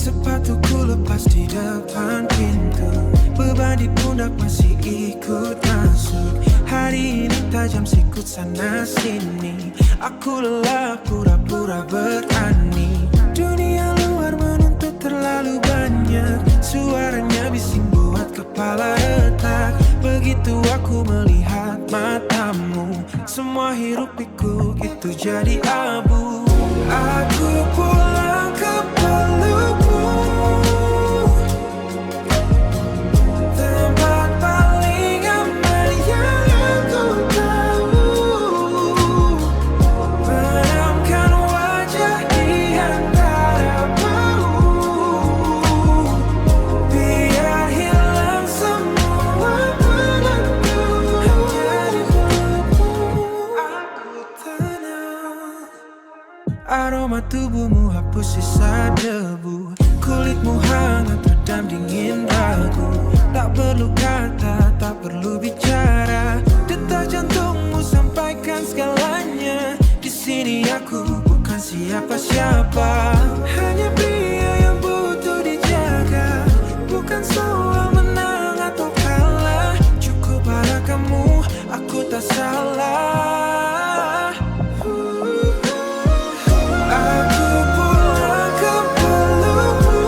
Sepatuku lepas di depan pintu, beban di pundak masih ikut masuk. Hari ini tajam sikut sana sini, aku lelah pura-pura berani. Dunia luar menuntut terlalu banyak, suaranya bising buat kepala retak. Begitu aku melihat matamu, semua hiruk pikuk itu jadi abu. Aku pulang ke pelukmu, tempat paling aman yang aku tahu. Benamkan wajah di antara bau, biar hilang semua penatku. Hanya di pelukmu aku tenang. Aroma tubuhmu hapus sisa debu, kulitmu hangat redam dingin ragu. Tak perlu kata, tak perlu bicara, detak jantungmu sampaikan segalanya. Di sini aku bukan siapa-siapa, hanya pria yang butuh dijaga. Bukan soal menang atau kalah, cukup pada kamu, aku tak salah. Aku pulang ke pelukmu,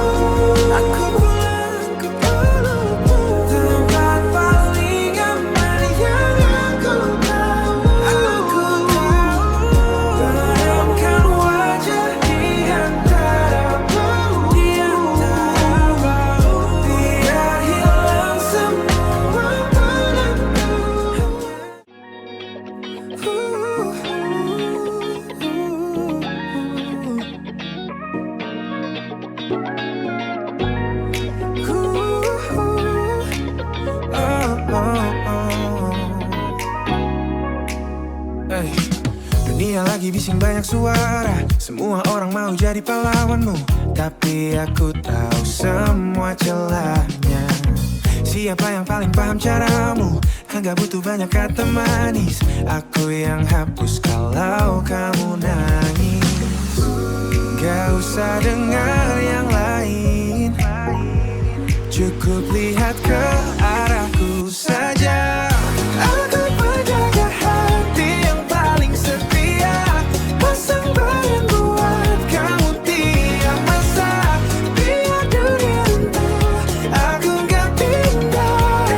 aku pulang ke pelukmu, tempat paling aman yang aku tahu. Aku tahu, benamkan wajah di antara bau, biar hilang semua penatku. Hey, dunia lagi bising banyak suara, semua orang mau jadi pahlawanmu. Tapi aku tahu semua celahnya. Siapa yang paling paham caramu? Enggak butuh banyak kata manis, aku yang hapus kalau kamu nangis. Gak usah dengar yang lain, cukup lihat ke arahku saja. Aku penjaga hati yang paling setia, pasang badan buat kamu tiap masa. Biar dunia runtuh, aku gak pindah,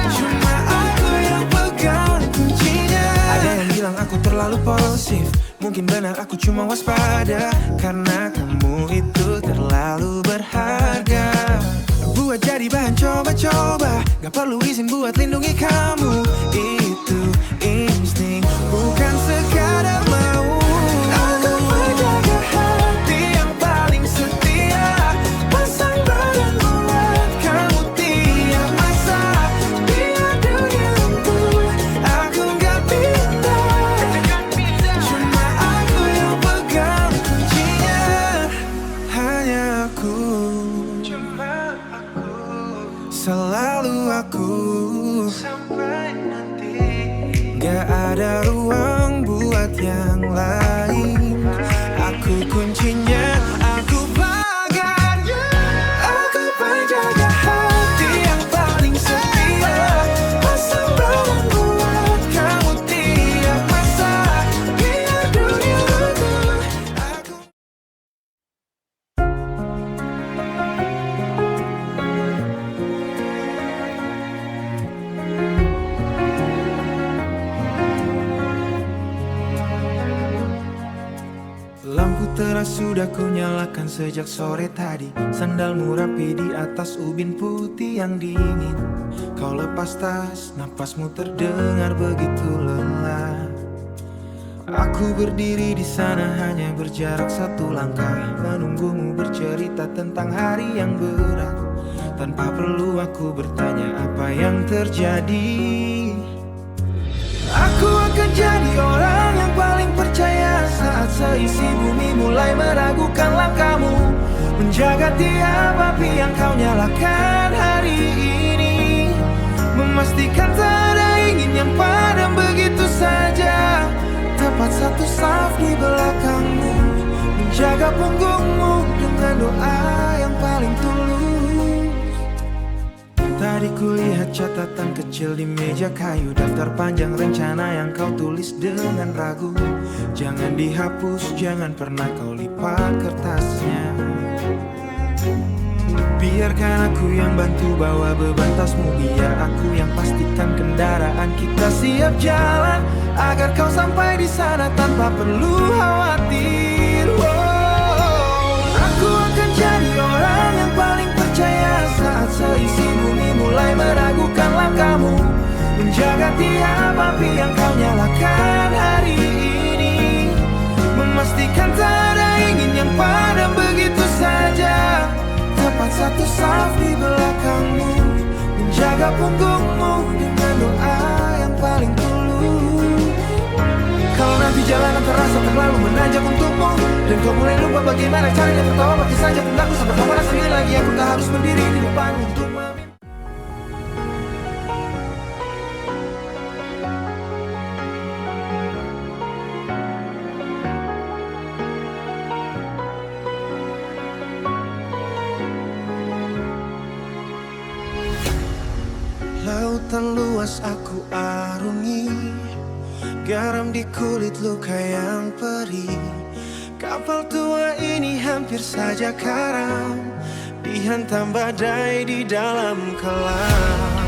cuma aku yang pegang kuncinya. Ada yang bilang aku terlalu posesif, mungkin benar aku cuma waspada, karena kamu itu terlalu berharga. Buat jadi bahan coba-coba, gak perlu izin buat lindungi kamu. Itu insting, bukan sekadar mau. Aku menjaga hati yang paling setia, pasang badan buat kamu tiap masa. Biar dunia runtuh, aku gak pindah, cuma aku yang pegang kuncinya. Hanya aku, selalu aku, sampai nanti. Gak ada ruang buat yang lain, aku kuncinya, aku pagarnya. Aku penjaga hati yang paling setia, pasang badan buat kamu tiap masa. Biar dunia runtuh, aku. Lampu teras sudah ku nyalakan sejak sore tadi. Sandalmu rapi di atas ubin putih yang dingin. Kau lepas tas, napasmu terdengar begitu lelah. Aku berdiri di sana hanya berjarak satu langkah, menunggumu bercerita tentang hari yang berat. Tanpa perlu aku bertanya apa yang terjadi. Aku akan jadi orang yang paling percaya saat seisi bumi mulai meragukan langkahmu. Menjaga tiap api yang kau nyalakan hari ini, memastikan tak ada ingin yang padam begitu saja. Tepat satu saf di belakangmu, menjaga punggungmu dengan doa yang paling tulus. Tadi kulihat catatan kecil di meja kayu, daftar panjang rencana yang kau tulis dengan ragu. Jangan dihapus, jangan pernah kau lipat kertasnya. Biarkan aku yang bantu bawa beban tasmu, biar aku yang pastikan kendaraan kita siap jalan, agar kau sampai di sana tanpa perlu khawatir. Aku akan jadi orang yang paling percaya saat seisi bumi mulai meragukan langkahmu. Menjaga tiap api yang kau nyalakan hari ini, memastikan tak ada ingin yang padam begitu saja. Tepat satu saf di belakangmu, menjaga punggungmu dengan doa yang paling tulus. Kalau nanti jalanan terasa terlalu menanjak untukmu, dan kau mulai lupa bagaimana caranya tertawa, bagi saja pundakku sampai kau merasa sendiri lagi. Aku tak harus berdiri di depanmu untuk meminta. Lautan luas aku arungi, garam di kulit luka yang perih. Kapal tua ini hampir saja karam, dihantam badai di dalam kelam.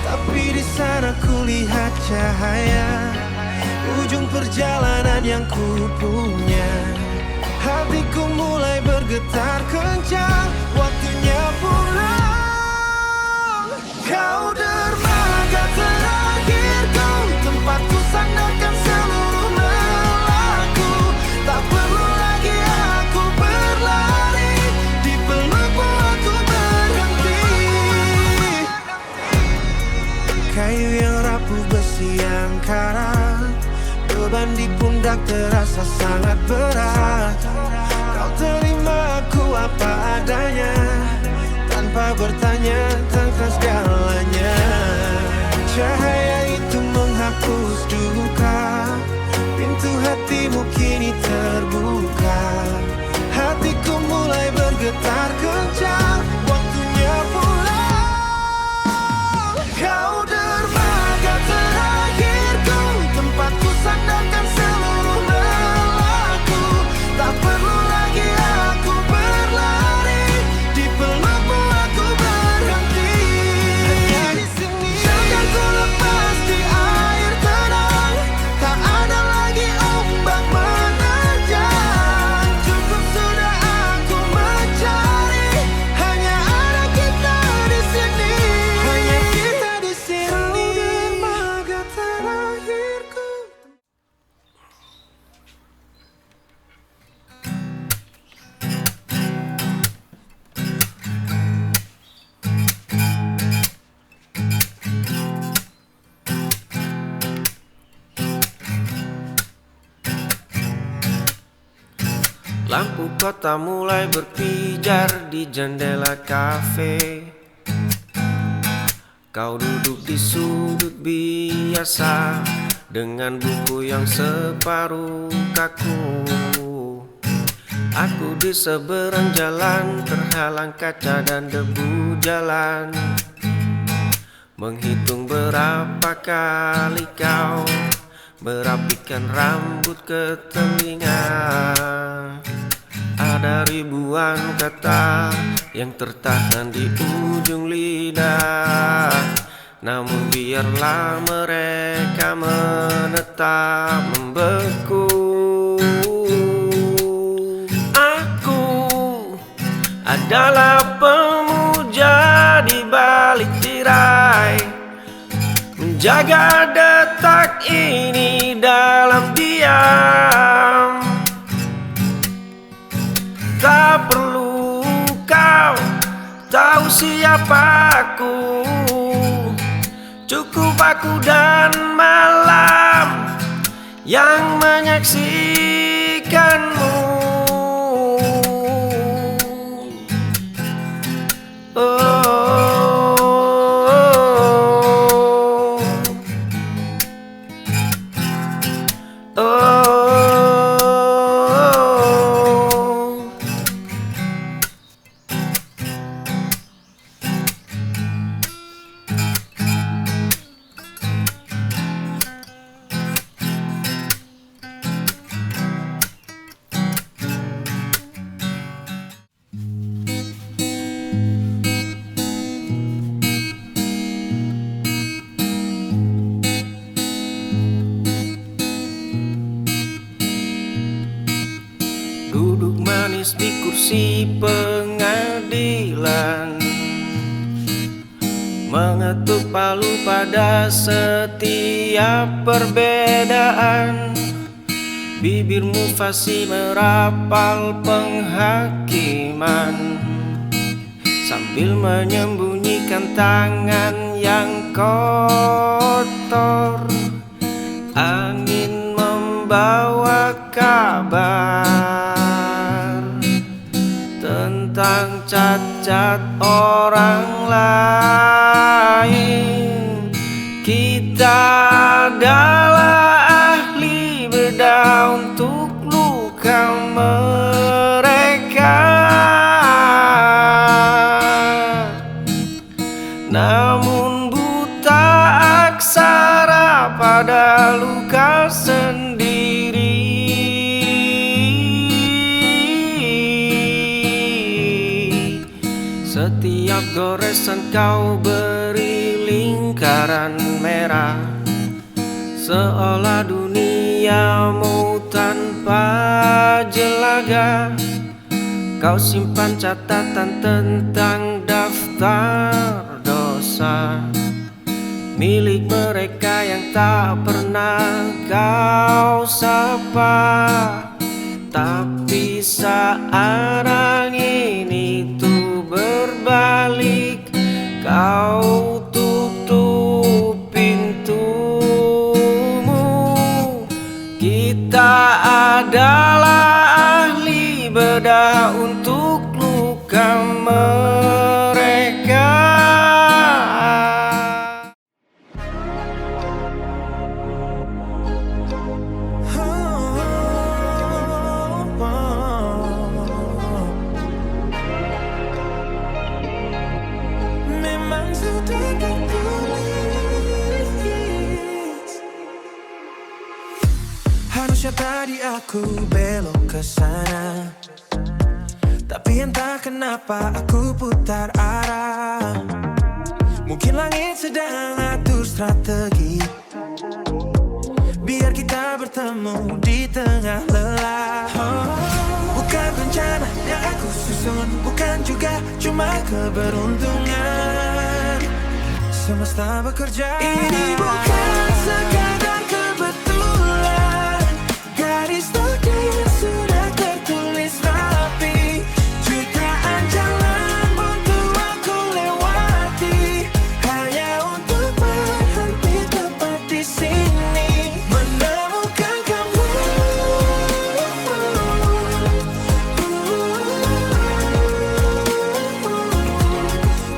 Tapi di sana kulihat cahaya, ujung perjalanan yang ku punya. Hatiku mulai bergetar kencang, waktunya pulang. Kau dermaga terakhirku, tempatku sandarkan seluruh nalangku. Tak perlu lagi aku berlari, di pelukmu aku berhenti. Kayu yang rapuh, besi yang karat, beban di pundak terasa sangat berat. Kau terima aku apa adanya, tanpa bertanya tentang segalanya. Cahaya itu menghapus duka, pintu hatimu kini terbuka. Hatiku mulai bergetar kencang, waktunya pulang. Kau dermaga terakhirku, tempatku sandarkan seluruh nalangku. Tak perlu lagi aku berlari, di pelukmu aku berhenti. Hanya di sini akan ku lepas di air tenang, tak ada lagi ombak menerjang. Cukup sudah aku mencari, hanya ada kita di sini. Hanya kita di sini. Dermaga terakhirku. Lampu kota mulai berpijar di jendela kafe. Kau duduk di sudut biasa dengan buku yang separuh kaku. Aku di seberang jalan, terhalang kaca dan debu jalan. Menghitung berapa kali kau merapikan rambut ke telinga. Ada ribuan kata yang tertahan di ujung lidah, namun biarlah mereka menetap membeku. Aku adalah pemuja di balik tirai, menjaga detak ini dalam diam. diam. Tak perlu kau tahu siapa aku, cukup aku dan malam yang menyaksikanmu. Duduk manis di kursi pengadilan, mengetuk palu pada setiap perbedaan. Bibirmu fasih merapal penghakiman, sambil menyembunyikan tangan yang kotor. Angin membawa kabar tentang cacat orang lain. Kita adalah ahli bedah untuk luka mereka, namun buta aksara pada luka sendiri. Setiap goresan kau beri lingkaran merah, seolah duniamu tanpa jelaga. Kau simpan catatan tentang daftar dosa milik mereka yang tak pernah kau sapa. Tapi saat angin itu berbalik, kau tutup pintumu. Kita adalah ahli bedah untuk luka mereka. Memang sudah tertulis, harusnya tadi aku belok ke sana, tapi entah kenapa aku putar arah. Mungkin langit sedang atur strategi biar kita bertemu di tengah lelah. Bukan rencana yang aku susun, bukan juga cuma keberuntungan. Semesta bekerja. Ini bukan sekadar kebetulan, garis takdir sudah tertulis rapi. Jutaan jalan butuh aku lewati, hanya untuk berhenti tepat di sini. Menemukan kamu,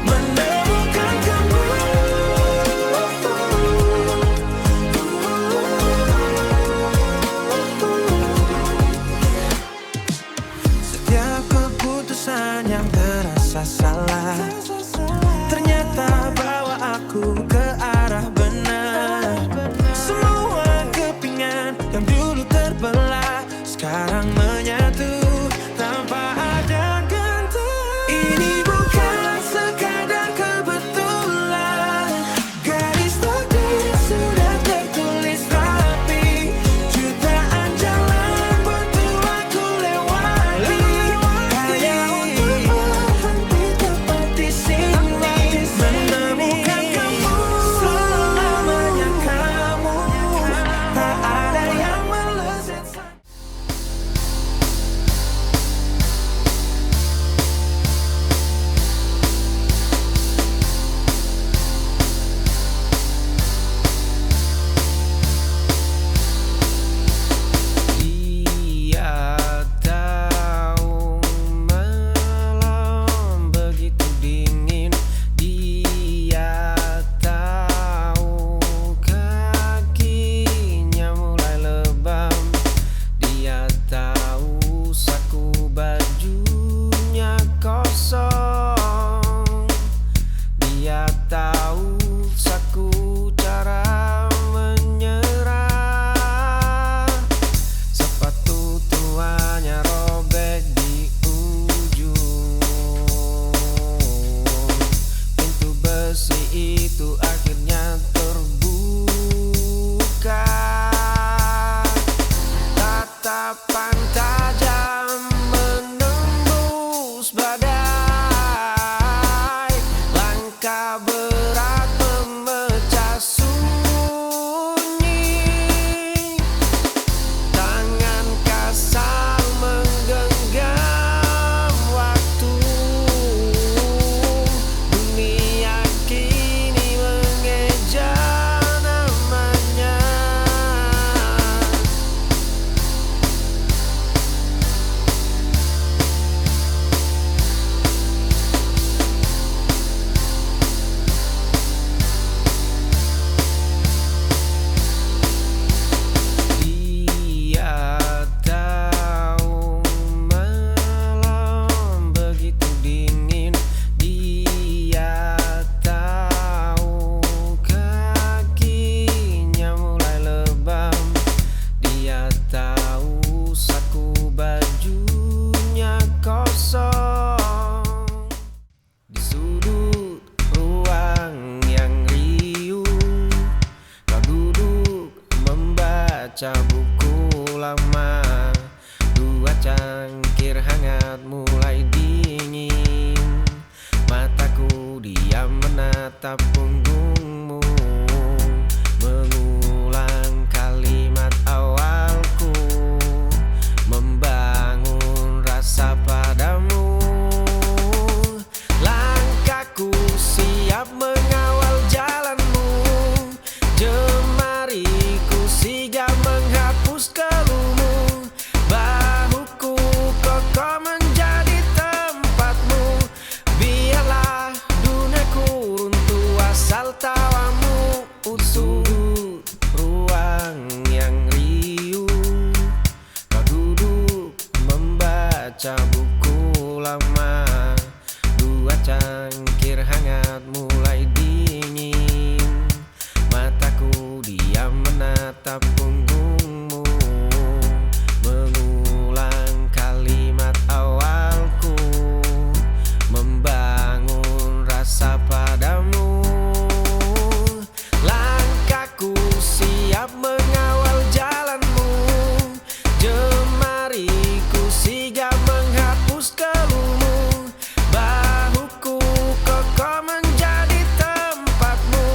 menemukan kamu. Setiap keputusan yang terasa salah ternyata bawa aku ke arah benar. Semua kepingan yang dulu terbelah sekarang menyatu tanpa ada ganti. Ini bukan sekadar kebetulan, garis takdir sudah tertulis rapi. Jutaan jalan butuh aku lewati, hanya untuk berhenti tepat di sini. membaca buku lama. Dua cangkir hangat mulai dingin. Mataku diam menatap punggungmu, mengulang kalimat awalku, membangun rasa padamu. Langkahku siap mengawal jalanmu, jemariku sigap menghapus keluhmu. Bahuku kokoh menjadi tempatmu, biarlah duniaku runtuh asal tawamu utuh. Ruang yang riuh, kau duduk membaca buku lama. Dua cangkir hangat mulai dingin. Mataku diam menatap punggungmu, mengulang kalimat awalku, membangun rasa padamu. Langkahku siap mengawal jalanmu, jemariku sigap menghapus keluhmu. Bahuku kokoh menjadi tempatmu,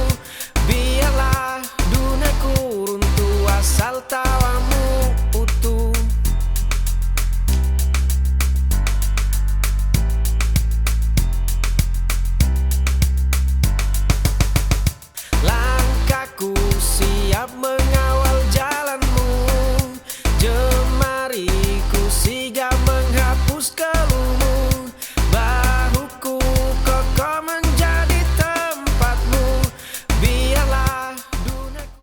biarlah duniaku runtuh asal tawamu utuh. Langkahku siap mengawal jalanmu, jemariku sigap menghapus keluhmu. Bahuku kokoh menjadi tempatmu, biarlah duniaku.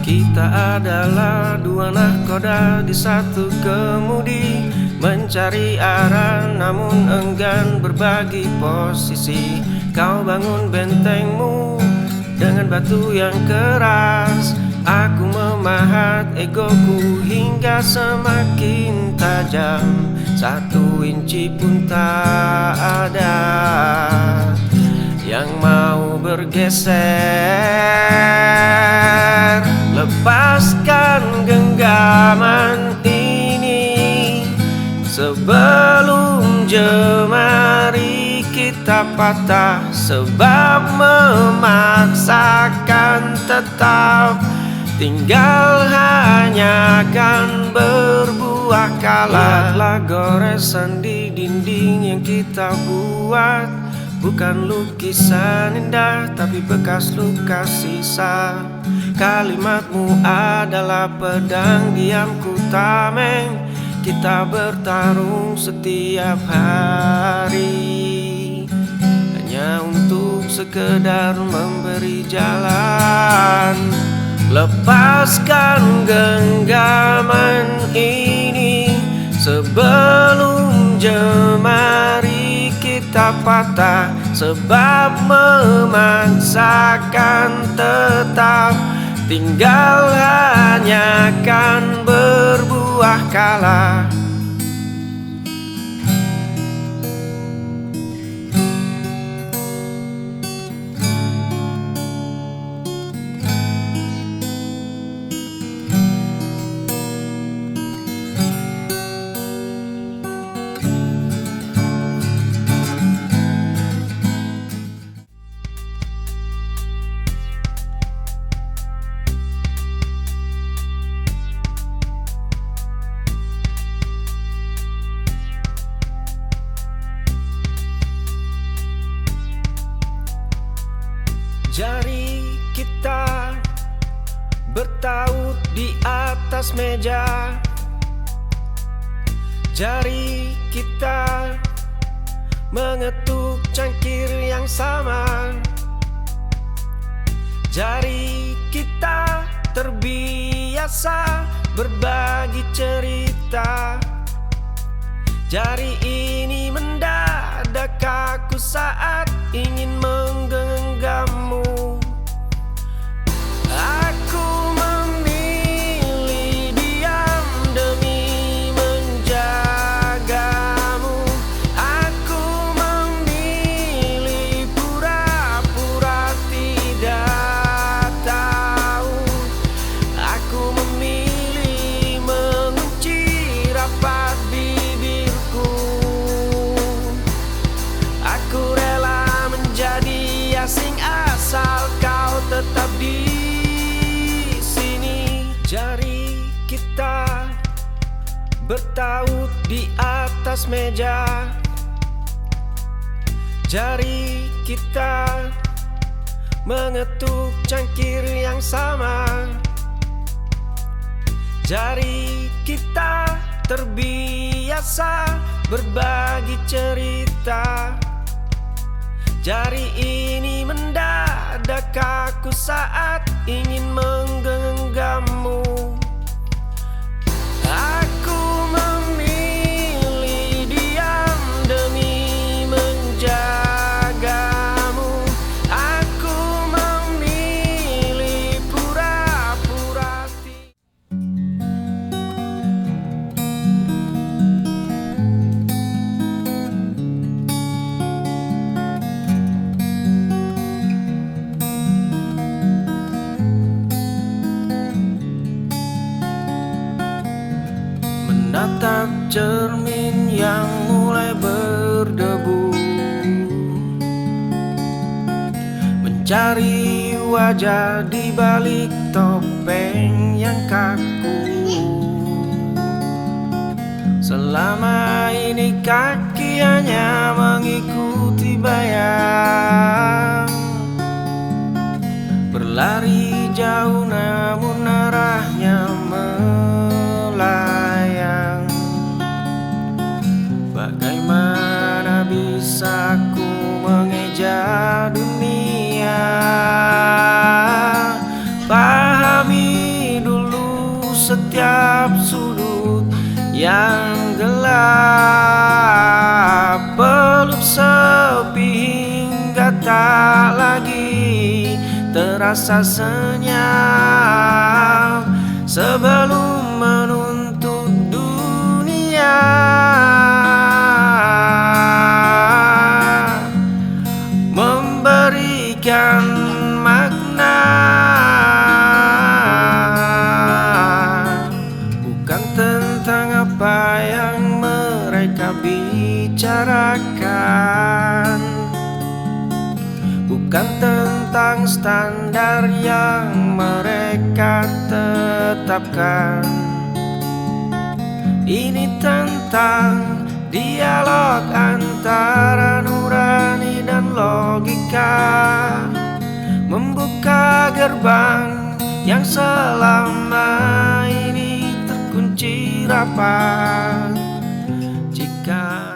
Kita adalah dua nahkoda di satu kemudi, mencari arah namun enggan berbagi posisi. Kau bangun bentengmu dengan batu yang keras, aku memahat egoku hingga semakin tajam. 1 inci pun tak ada yang mau bergeser. Lepaskan genggaman ini sebelum jemari kita patah, sebab memaksakan tetap tinggal hanya akan berbuah kalah. Lihatlah goresan di dinding yang kita buat, bukan lukisan indah tapi bekas luka sisa. Kalimatmu adalah pedang diamku tameng, kita bertarung setiap hari hanya untuk sekedar memberi jalan. Lepaskan genggaman ini sebelum jemari kita patah, sebab memaksakan tetap tinggal hanya akan berbuah kalah. Jari kita bertaut di atas meja, jari kita mengetuk cangkir yang sama, jari kita terbiasa berbagi cerita. Jari ini mendadak kaku saat ingin menggenggammu. Aku memilih diam demi menjagamu. bertaut di atas meja. Jari kita mengetuk cangkir yang sama. Jari kita terbiasa berbagi cerita. Jari ini mendadak kaku saat ingin menggenggammu. Aku memilih diam demi menjagamu. Aku memilih pura-pura menatap cermin yang mulai berdebu, mencari wajah di balik topeng yang kaku. Selama ini kaki hanya mengikuti bayang, berlari jauh namun arahnya melayang. Bagaimana bisa ku mengeja dunia? Pahami dulu setiap sudut yang gelap, peluk sepi hingga tak lagi terasa senyap, sebelum menuntut dunia memberikan makna. Bukan tentang apa yang mereka bicarakan, bukan tentang standar yang mereka tetapkan. Ini tentang dialog antara nurani dan logika, membuka gerbang yang selama ini terkunci rapat. Jika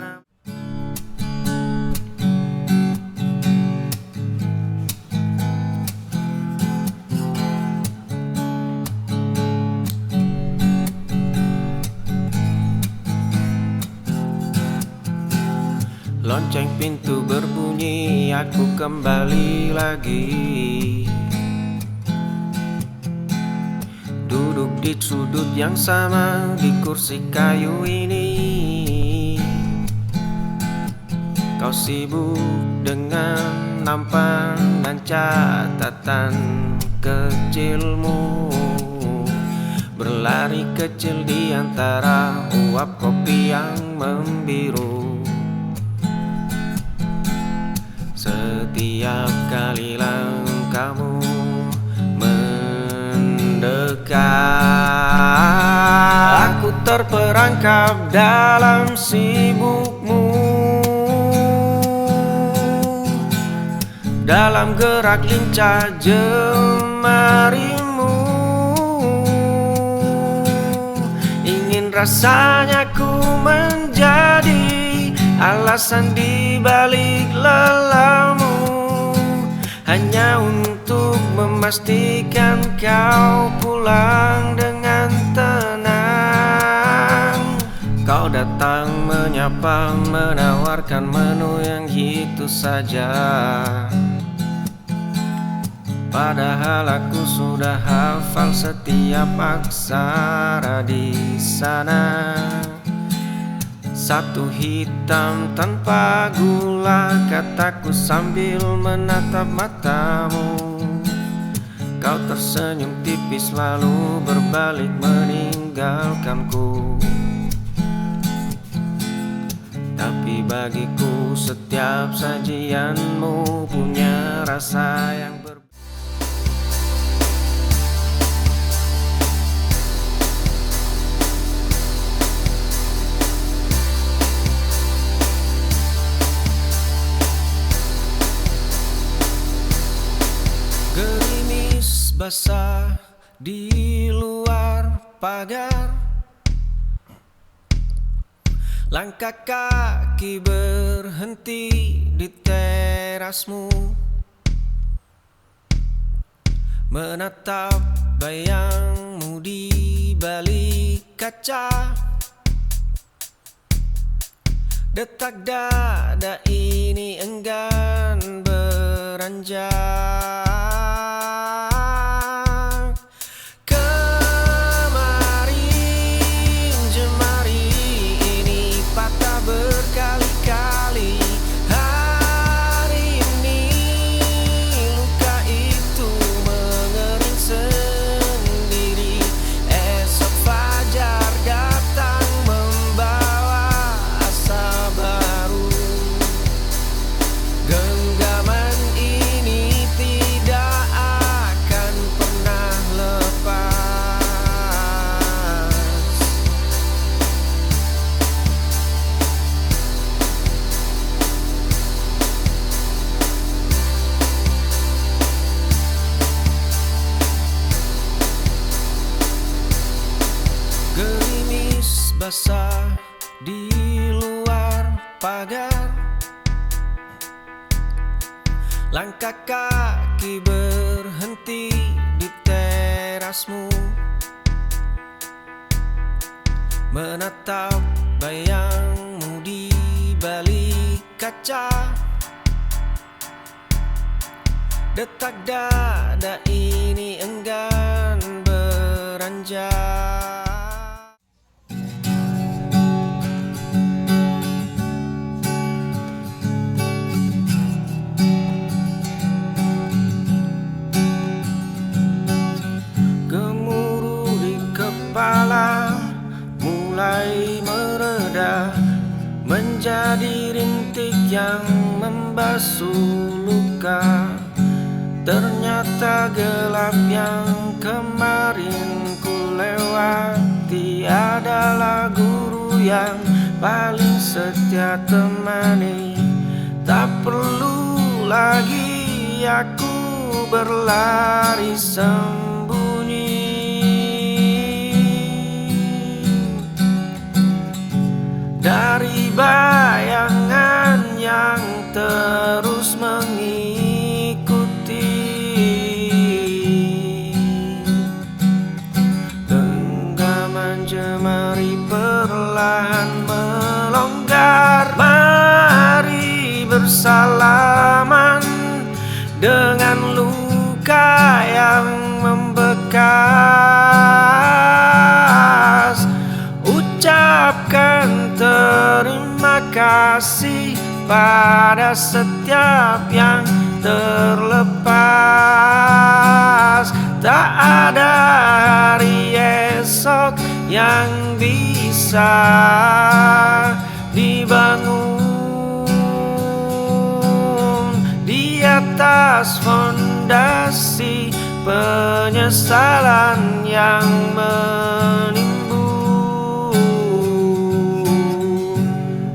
lonceng pintu berbunyi, aku kembali lagi. Duduk di sudut yang sama di kursi kayu ini. Kau sibuk dengan nampan dan catatan kecilmu, berlari kecil di antara uap kopi yang membiru. Setiap kali langkahmu mendekat, aku terperangkap dalam sibukmu, dalam gerak lincah jemarimu. Ingin rasanya ku menjadi alasan di balik lelahmu, hanya untuk memastikan kau pulang dengan tenang. Kau datang menyapa, menawarkan menu yang itu saja, padahal aku sudah hafal setiap aksara di sana. Satu hitam tanpa gula, kataku sambil menatap matamu. Kau tersenyum tipis lalu berbalik meninggalkanku. Tapi bagiku setiap sajianmu punya rasa yang berbeda. basah di luar pagar, langkah kaki berhenti di terasmu, menatap bayangmu di balik kaca. Detak dada ini enggan beranjak. Kemarin jemari ini patah berkali-kali. Hari ini luka itu mengering sendiri. Esok fajar datang membawa asa baru. Genggaman ini tidak akan pernah lepas. Gerimis basah di luar pagar, langkah kaki berhenti di terasmu, menatap bayangmu di balik kaca. Detak dada ini enggan beranjak. Gemuruh di kepala mulai mereda, menjadi rintik yang membasuh luka. Ternyata gelap yang kemarin ku lewati adalah guru yang paling setia temani. Tak perlu lagi aku berlari sembunyi dari bayangan yang terus mengikuti. Genggaman jemari perlahan melonggar. Mari bersalaman dengan luka yang membekas. Ucapkan terima kasih pada setiap yang terlepas. Tak ada hari esok yang bisa dibangun di atas fondasi penyesalan yang menimbun.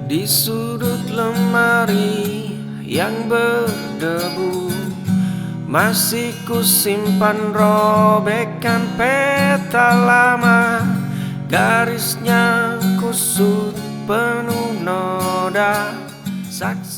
Di sudut lemari yang berdebu masih kusimpan robekan peta lama. Garisnya kusut penuh noda, saksi